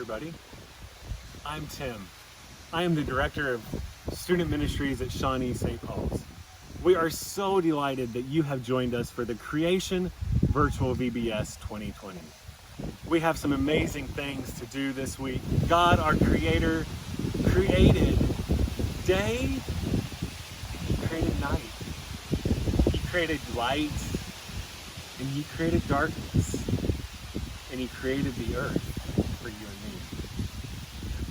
everybody. I'm Tim. I am the Director of Student Ministries at Shawnee St. We are so delighted that you have joined us for the Creation Virtual VBS 2020. We have some amazing things to do this week. God, our Creator, created day, He created night. He created light, and He created darkness, and He created the earth for you and me.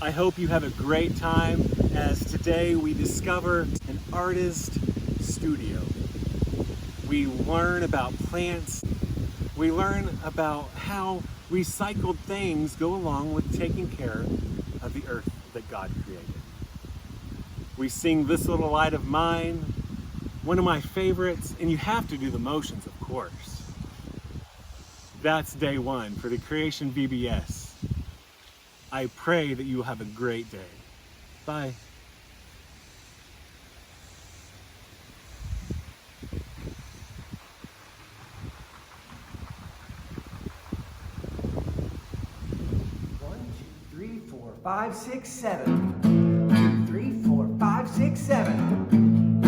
I hope you have a great time as today we discover an artist studio. We learn about plants. We learn about how recycled things go along with taking care of the earth that God created. We sing This Little Light of Mine, one of my favorites, and you have to do the motions, of course. That's day one for the Creation VBS. I pray that you will have a great day. Bye. Five, six, seven. 2, 3, 4, 5, 6, 7.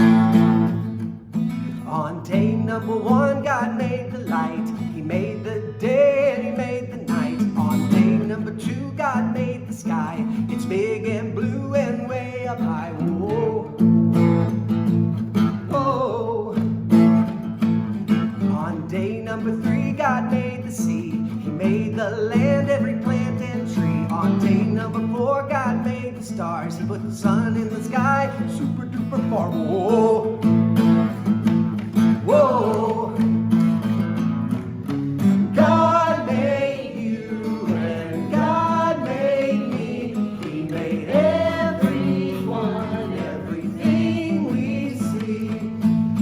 On day number 1, God made the light. He made the day and He made the night. On day number 2, God made the sky. It's big and blue and way up high. Whoa. Whoa. On day number 3, God made the sea. He made the land, every plant and tree. On day number 4, God made the stars. He put the sun in the sky, super duper far. Whoa, whoa. God made you and God made me. He made everyone, everything we see.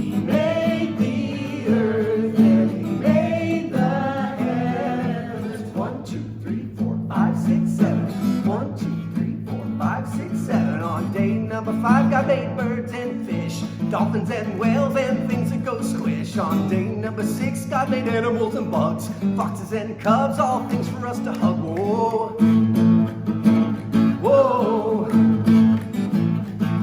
He made the earth and He made the heavens. 1, 2, 3, 4, 5, 6, 7. 1, 2, 3, 4, 5, 6, 7. On day number 5, God made birds and fish, dolphins and whales and things that go squish. On day number 6, God made animals and bugs, foxes and cubs, all things for us to hug. Whoa, whoa.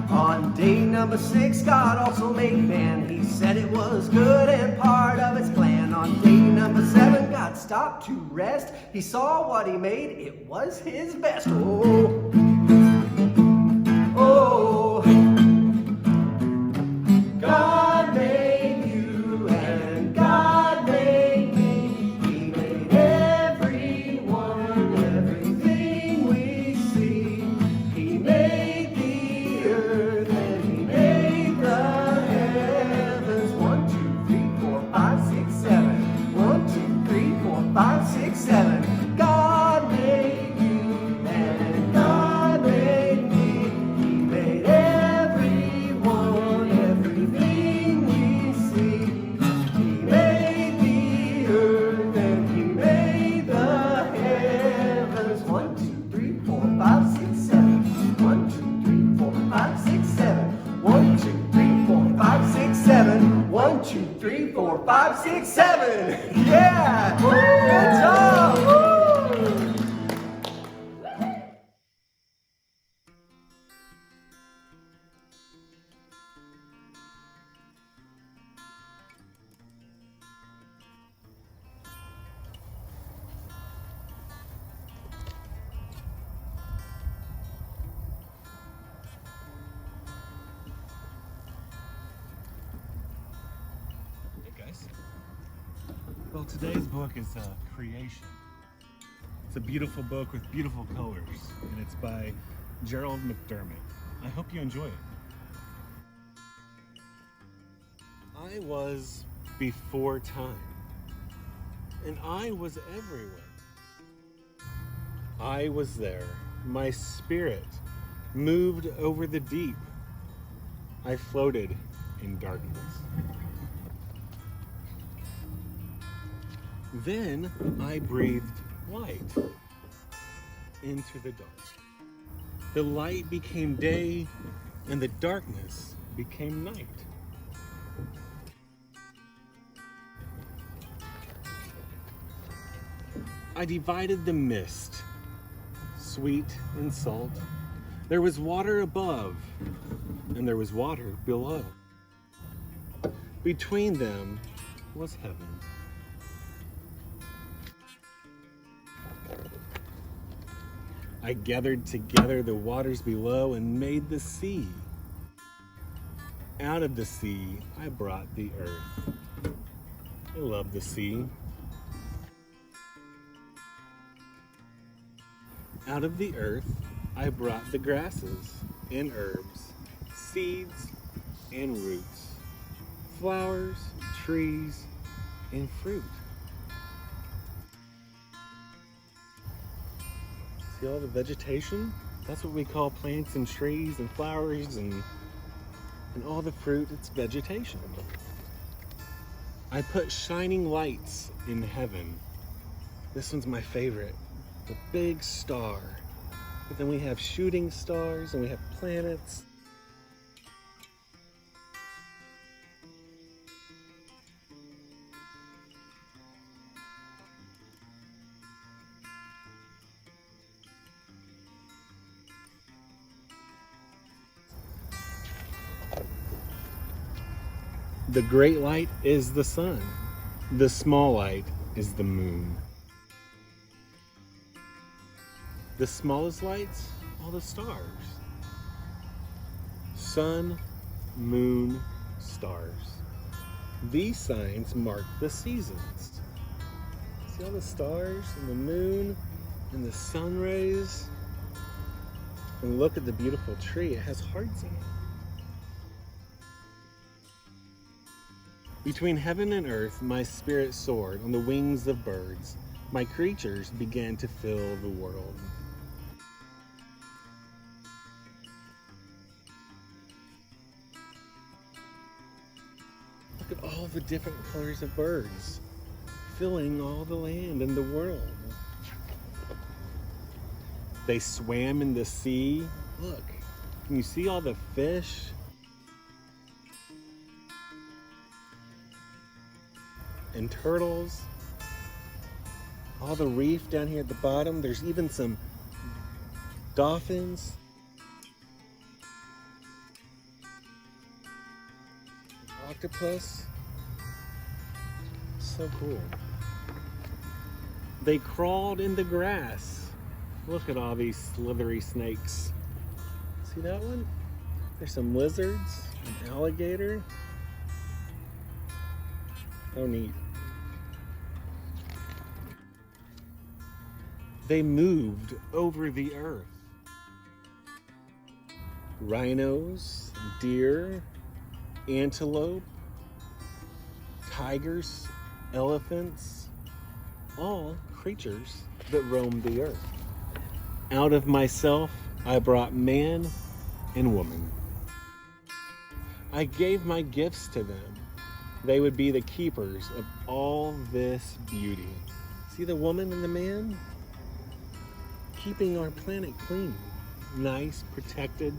On day number 6, God also made man. He said it was good and part of His plan. On day number 7, God stopped to rest. He saw what He made, it was His best. Oh, oh. God made you and God made me. He made everyone, everything we see. He made the earth and He made the heavens. 1, 2, 3, 4, 5, 6, 7. 1, 2, 3, 4, 5, 6, 7. God made you and God made me. He made everyone, everything we see. He made the earth and He made the heavens. 1, 2, 3, 4, 5, 6, 7. 1, 2, 3, 4, 5, 6, 7. 1, 2, 3, 4, 5, 6, 7. 1, 2, 3, 4, 5, 6, 7. Yeah! Good job! Woo! Hey guys. Well, today's book is Creation. It's a beautiful book with beautiful colors, and it's by Gerald McDermott. I hope you enjoy it. I was before time, and I was everywhere. I was there. My spirit moved over the deep. I floated in darkness. Then I breathed light into the dark. The light became day, and the darkness became night. I divided the mist, sweet and salt. There was water above, and there was water below. Between them was heaven. I gathered together the waters below and made the sea. Out of the sea I brought the earth. I love the sea. Out of the earth I brought the grasses and herbs, seeds and roots, flowers, trees, and fruit. See all the vegetation? That's what we call plants and trees and flowers and all the fruit, it's vegetation. I put shining lights in heaven. This one's my favorite, the big star. But then we have shooting stars and we have planets. The great light is the sun. The small light is the moon. The smallest lights are the stars. Sun, moon, stars. These signs mark the seasons. See all the stars and the moon and the sun rays? And look at the beautiful tree. It has hearts in it. Between heaven and earth, my spirit soared on the wings of birds. My creatures began to fill the world. Look at all the different colors of birds, filling all the land and the world. They swam in the sea. Look, can you see all the fish? And turtles, all the reef down here at the bottom. There's even some dolphins, octopus. So cool. They crawled in the grass. Look at all these slithery snakes. See that one? There's some lizards, an alligator. How neat. They moved over the earth. Rhinos, deer, antelope, tigers, elephants, all creatures that roam the earth. Out of myself, I brought man and woman. I gave my gifts to them. They would be the keepers of all this beauty. See the woman and the man? Keeping our planet clean, nice, protected.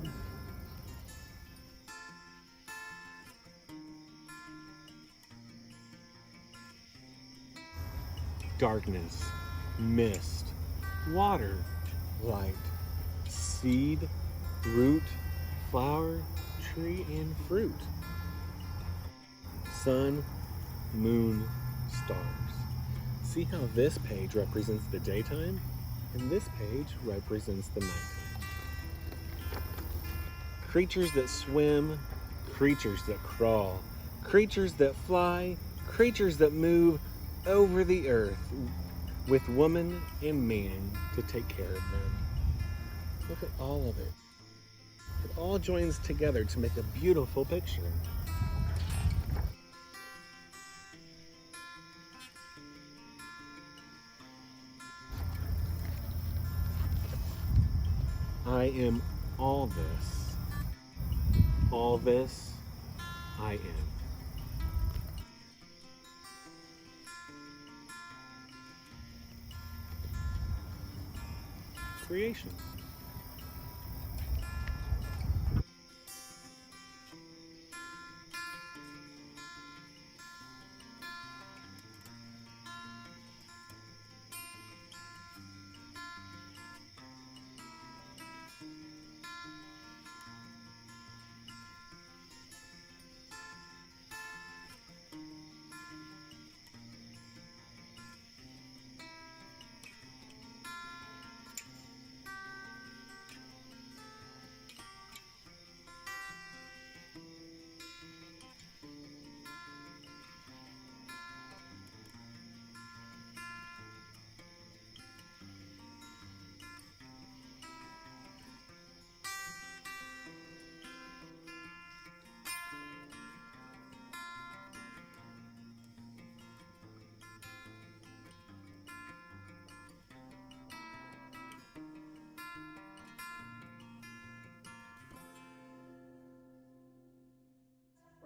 Darkness, mist, water, light, seed, root, flower, tree, and fruit. Sun, moon, stars. See how this page represents the daytime? And this page represents the nighttime. Creatures that swim, creatures that crawl, creatures that fly, creatures that move over the earth with woman and man to take care of them. Look at all of it. It all joins together to make a beautiful picture. I am all this. All this I am. Creation.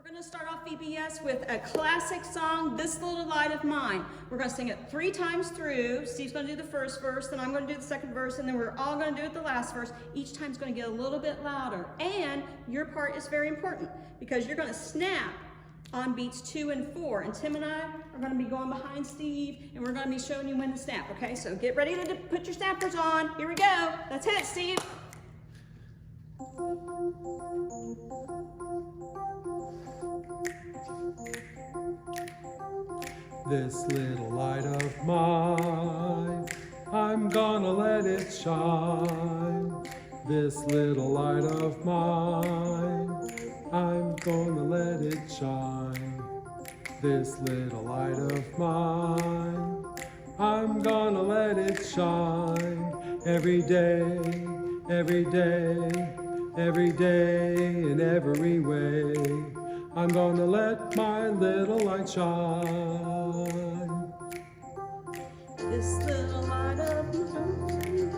We're going to start off VBS with a classic song, This Little Light of Mine. We're going to sing it 3 times through. Steve's going to do the first verse, then I'm going to do the second verse, and then we're all going to do it the last verse. Each time's going to get a little bit louder. And your part is very important because you're going to snap on beats 2 and 4. And Tim and I are going to be going behind Steve, and we're going to be showing you when to snap, okay? So get ready to put your snappers on. Here we go. Let's hit it, Steve. This little light of mine, I'm gonna let it shine. This little light of mine, I'm gonna let it shine. This little light of mine, I'm gonna let it shine. Every day, every day, every day, in every way. I'm gonna let my little light shine. This little light of mine.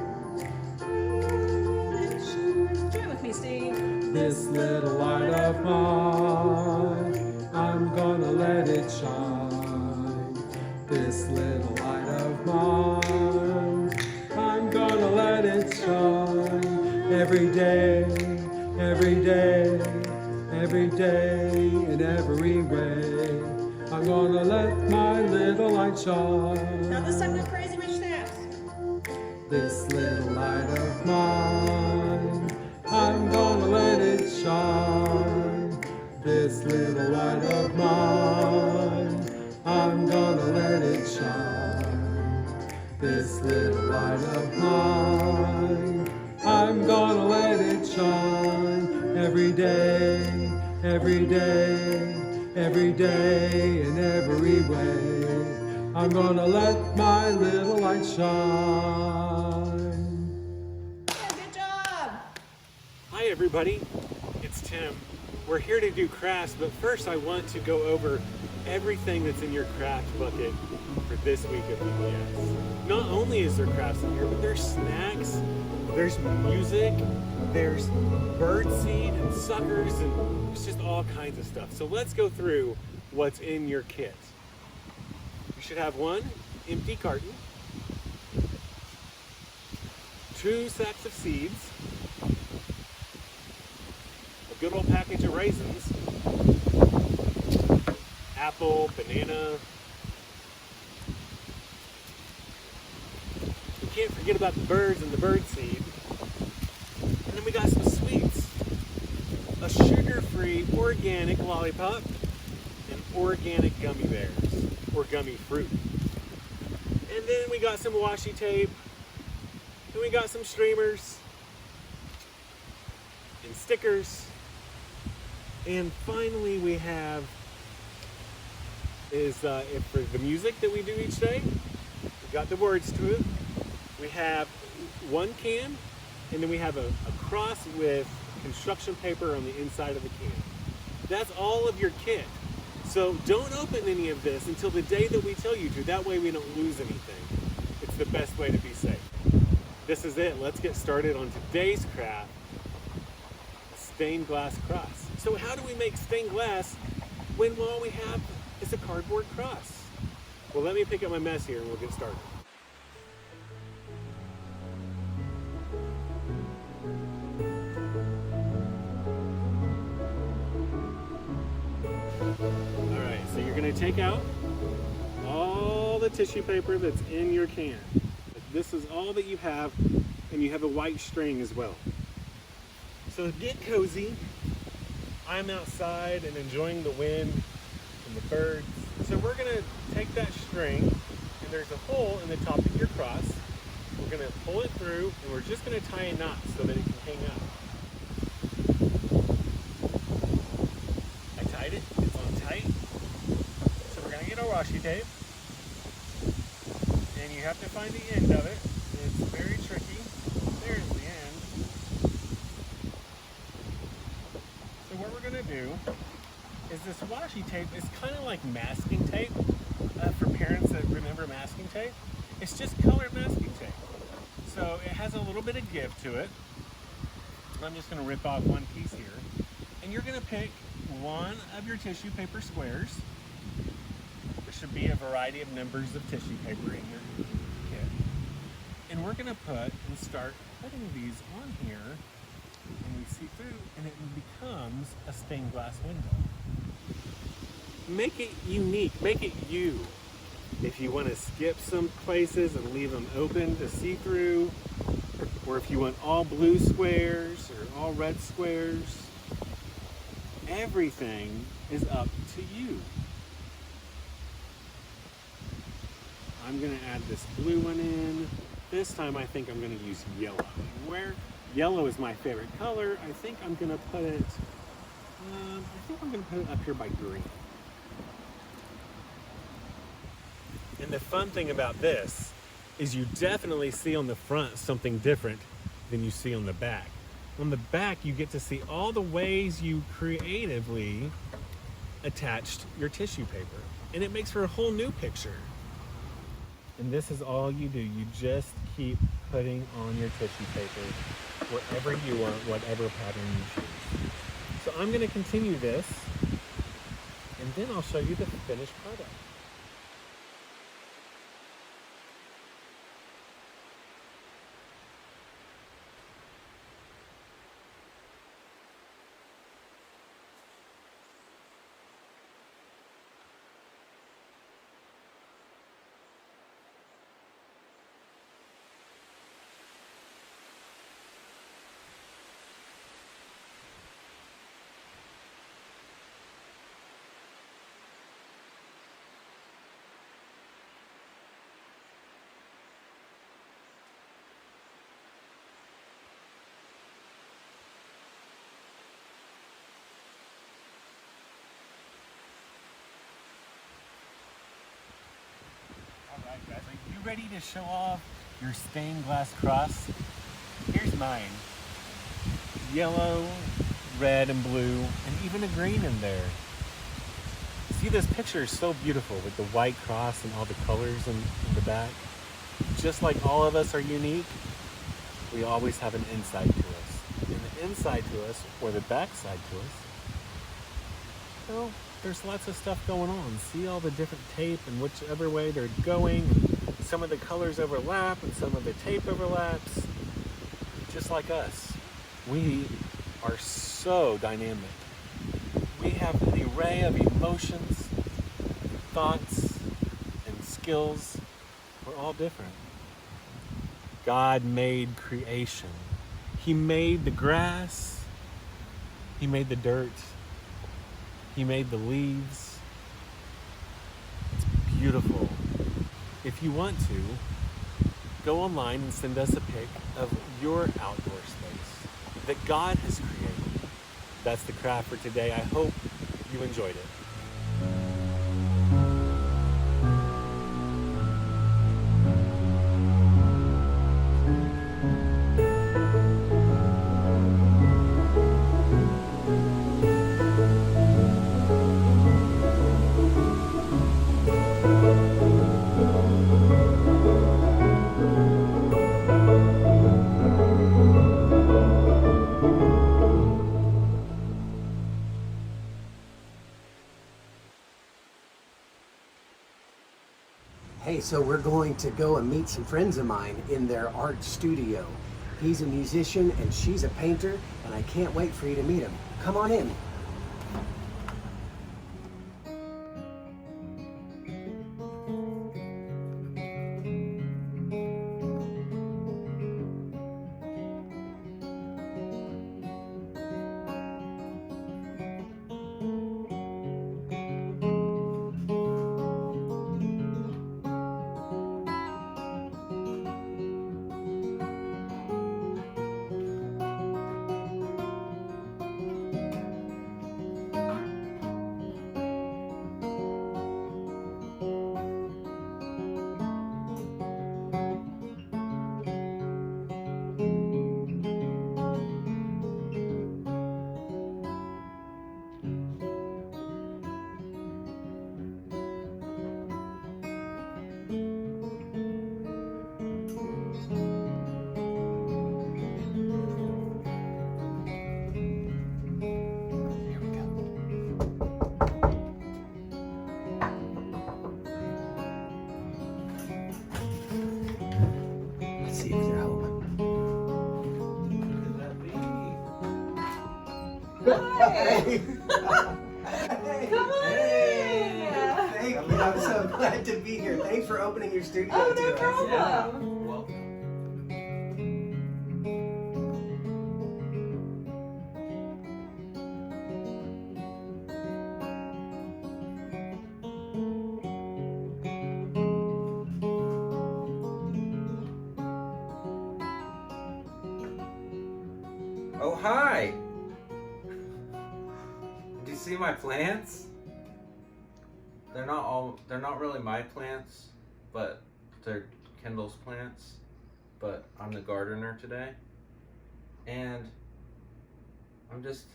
Join with me, Steve. This little light of mine, I'm gonna let it shine. This little light of mine, I'm gonna let it shine. Every day, every day, every day, in every way. I'm gonna let my little light shine. Now this time, no crazy rich snaps. This little light of mine, I'm gonna let it shine. This little light of mine, I'm gonna let it shine. This little light of mine, I'm gonna let it shine. Every day, every day, every day, in every way. I'm gonna let my little light shine. Yeah, good job. Hi everybody, it's Tim. We're here to do crafts, but first I want to go over everything that's in your craft bucket for this week of VBS. Not only is there crafts in here, but there's snacks, there's music, there's birdseed and suckers, and it's just all kinds of stuff. So let's go through what's in your kit. You should have 1 empty carton, 2 sacks of seeds, a good old package of raisins, apple, banana. You can't forget about the birds and the birdseed. And then we got some sweets. A sugar-free organic lollipop and organic gummy bears, or gummy fruit. And then we got some washi tape, and we got some streamers, and stickers. And finally we have for the music that we do each day, we got the words to it. We have 1 can, and then we have a cross with construction paper on the inside of the can. That's all of your kit. So don't open any of this until the day that we tell you to. That way we don't lose anything. It's the best way to be safe. This is it. Let's get started on today's craft, stained glass cross. So how do we make stained glass when all we have is a cardboard cross? Well, let me pick up my mess here and we'll get started. Alright, so you're going to take out all the tissue paper that's in your can. This is all that you have, and you have a white string as well. So get cozy. I'm outside and enjoying the wind and the birds. So we're going to take that string, and there's a hole in the top of your cross. We're going to pull it through, and we're just going to tie a knot so that it can hang up. I tied it. It's on tight. So we're going to get our washi tape, and you have to find the end of it. It's very tricky. There's the end. So what we're going to do is this washi tape is kind of like masking tape. For parents that remember masking tape, it's just colored masking tape. So it has a little bit of give to it. I'm just going to rip off one piece here. And you're going to pick one of your tissue paper squares. There should be a variety of numbers of tissue paper in your kit. And we're gonna put and start putting these on here, and we see through, and it becomes a stained glass window. Make it unique, make it you. If you want to skip some places and leave them open to see through, or if you want all blue squares or all red squares, everything is up to you. I'm going to add this blue one in. This time I think I'm going to use yellow. Where yellow is my favorite color, I think I'm going to put it, up here by green. And the fun thing about this is you definitely see on the front something different than you see on the back. On the back, you get to see all the ways you creatively attached your tissue paper. And it makes for a whole new picture. And this is all you do. You just keep putting on your tissue paper wherever you want, whatever pattern you choose. So I'm going to continue this, and then I'll show you the finished product. Alright guys, are you ready to show off your stained glass cross? Here's mine. Yellow, red, and blue, and even a green in there. See, this picture is so beautiful with the white cross and all the colors in the back. Just like all of us are unique, we always have an inside to us. And the inside to us, or the back side to us, well, there's lots of stuff going on. See all the different tape and whichever way they're going. Some of the colors overlap and some of the tape overlaps. Just like us. We are so dynamic. We have an array of emotions, thoughts, and skills. We're all different. God made creation. He made the grass. He made the dirt. He made the leaves. It's beautiful. If you want to, go online and send us a pic of your outdoor space that God has created. That's the craft for today. I hope you enjoyed it. Hey, so we're going to go and meet some friends of mine in their art studio. He's a musician and she's a painter, and I can't wait for you to meet him. Come on in. Hi. Come on Hey. in. Thank you. I'm so glad to be here. Thanks for opening your studio Oh, to no us. problem. Welcome. Oh, hi! Did you see my plants? They're not really my plants, but they're Kendall's plants. But I'm the gardener today. And I'm just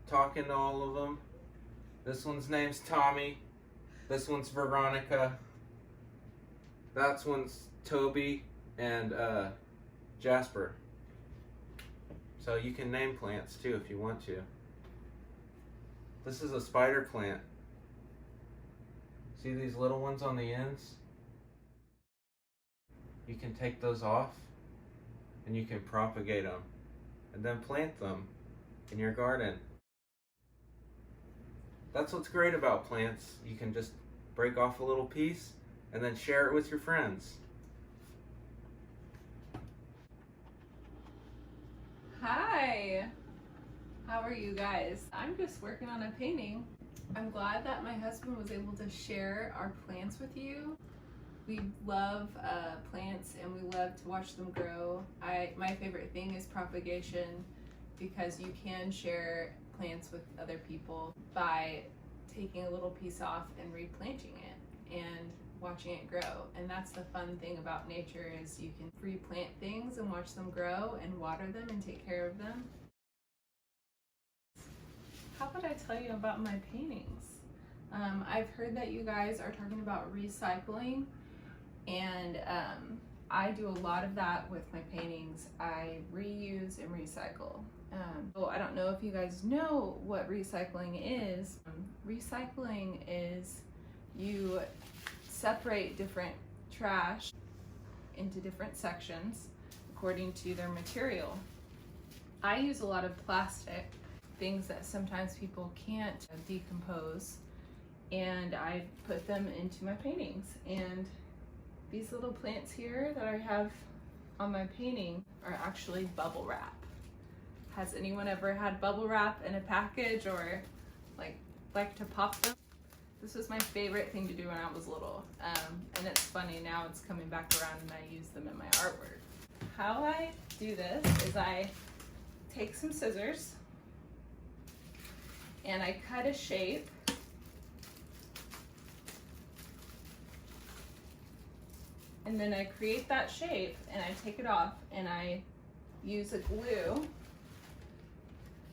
talking to all of them. This one's name's Tommy. This one's Veronica. That one's Toby and Jasper. So you can name plants too if you want to. This is a spider plant. See these little ones on the ends? You can take those off and you can propagate them and then plant them in your garden. That's what's great about plants. You can just break off a little piece and then share it with your friends. Hi. How are you guys? I'm just working on a painting. I'm glad that my husband was able to share our plants with you. We love plants and we love to watch them grow. My favorite thing is propagation because you can share plants with other people by taking a little piece off and replanting it and watching it grow. And that's the fun thing about nature is you can replant things and watch them grow and water them and take care of them. How about I tell you about my paintings? I've heard that you guys are talking about recycling, and I do a lot of that with my paintings. I reuse and recycle. I don't know if you guys know what recycling is. Recycling is you separate different trash into different sections according to their material. I use a lot of plastic, things that sometimes people can't decompose, and I put them into my paintings. And these little plants here that I have on my painting are actually bubble wrap. Has anyone ever had bubble wrap in a package or like to pop them? This was my favorite thing to do when I was little, and it's funny, now it's coming back around and I use them in my artwork. How I do this is I take some scissors and I cut a shape and then I create that shape and I take it off and I use a glue.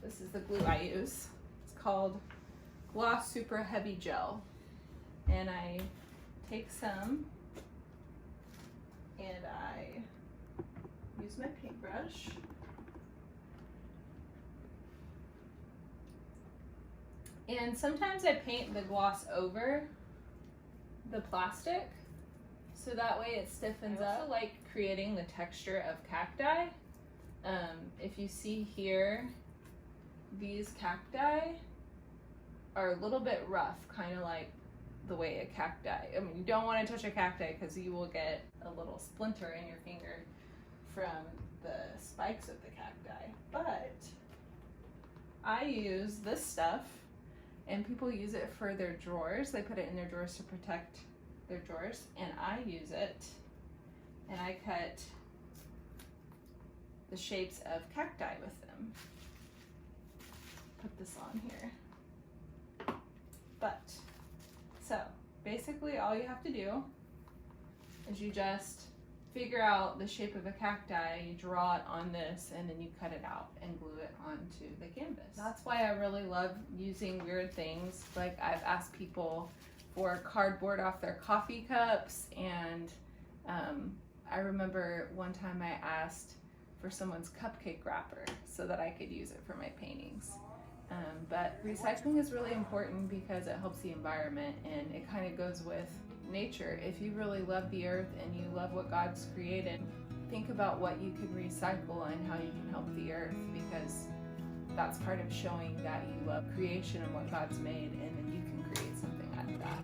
This is the glue I use. It's called Gloss Super Heavy Gel. And I take some and I use my paintbrush. And sometimes I paint the gloss over the plastic so that way it stiffens up. I also like creating the texture of cacti. If you see here, these cacti are a little bit rough, kind of like the way a cacti, I mean, you don't want to touch a cacti because you will get a little splinter in your finger from the spikes of the cacti. But I use this stuff, and people use it for their drawers. They put it in their drawers to protect their drawers, and I use it and I cut the shapes of cacti with them. Put this on here. But, so basically all you have to do is you just figure out the shape of a cacti, you draw it on this, and then you cut it out and glue it onto the canvas. That's why I really love using weird things. Like I've asked people for cardboard off their coffee cups, and I remember one time I asked for someone's cupcake wrapper so that I could use it for my paintings. But recycling is really important because it helps the environment, and it kind of goes with nature. If you really love the earth and you love what God's created, think about what you can recycle and how you can help the earth, because that's part of showing that you love creation and what God's made, and then you can create something out of that.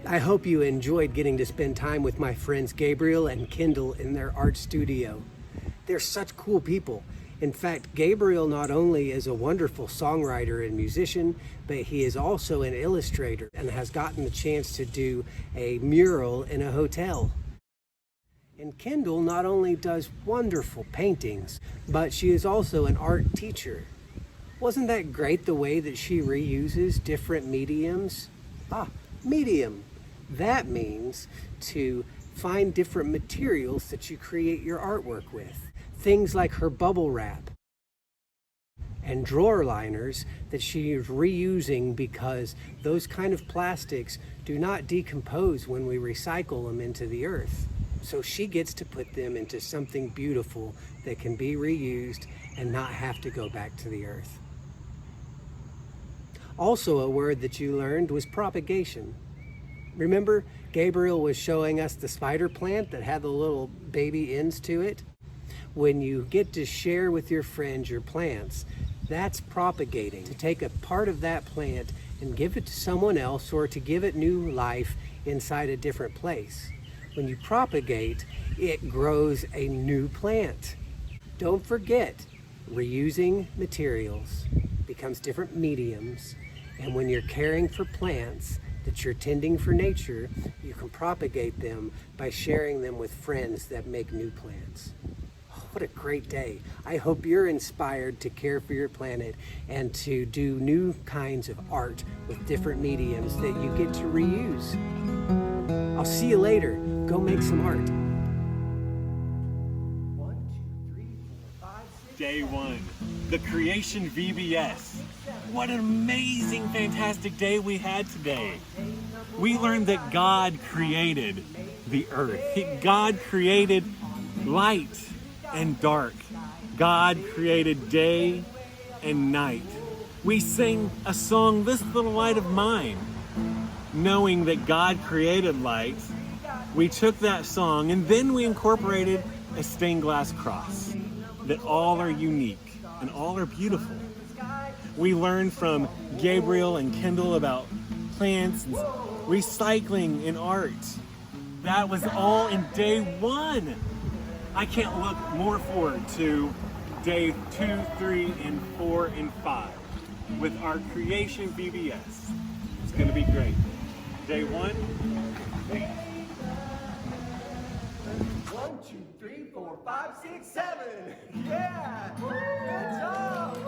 I hope you enjoyed getting to spend time with my friends Gabriel and Kendall in their art studio. They're such cool people. In fact, Gabriel not only is a wonderful songwriter and musician, but he is also an illustrator and has gotten the chance to do a mural in a hotel. And Kendall not only does wonderful paintings, but she is also an art teacher. Wasn't that great the way that she reuses different mediums? Medium. That means to find different materials that you create your artwork with. Things like her bubble wrap and drawer liners that she is reusing because those kind of plastics do not decompose when we recycle them into the earth. So she gets to put them into something beautiful that can be reused and not have to go back to the earth. Also, a word that you learned was propagation. Remember, Gabriel was showing us the spider plant that had the little baby ends to it? When you get to share with your friends your plants, that's propagating. To take a part of that plant and give it to someone else or to give it new life inside a different place. When you propagate, it grows a new plant. Don't forget, reusing materials becomes different mediums, and when you're caring for plants that you're tending for nature, you can propagate them by sharing them with friends that make new plants. What a great day. I hope you're inspired to care for your planet and to do new kinds of art with different mediums that you get to reuse. I'll see you later. Go make some art. 1, 2, 3, 4, 5, 6. Day 1, the creation VBS. What an amazing, fantastic day we had today. We learned that God created the earth. God created light and dark. God created day and night. We sang a song, "This Little Light of Mine." Knowing that God created light, we took that song and then we incorporated a stained glass cross, that all are unique and all are beautiful. We learned from Gabriel and Kendall about plants and recycling and art. That was all in day 1. I can't look more forward to day 2, 3, and 4, and 5 with our creation VBS. It's going to be great. Day 1. 1, 2, 3, 4, 5, 6, 7. Yeah! Good job!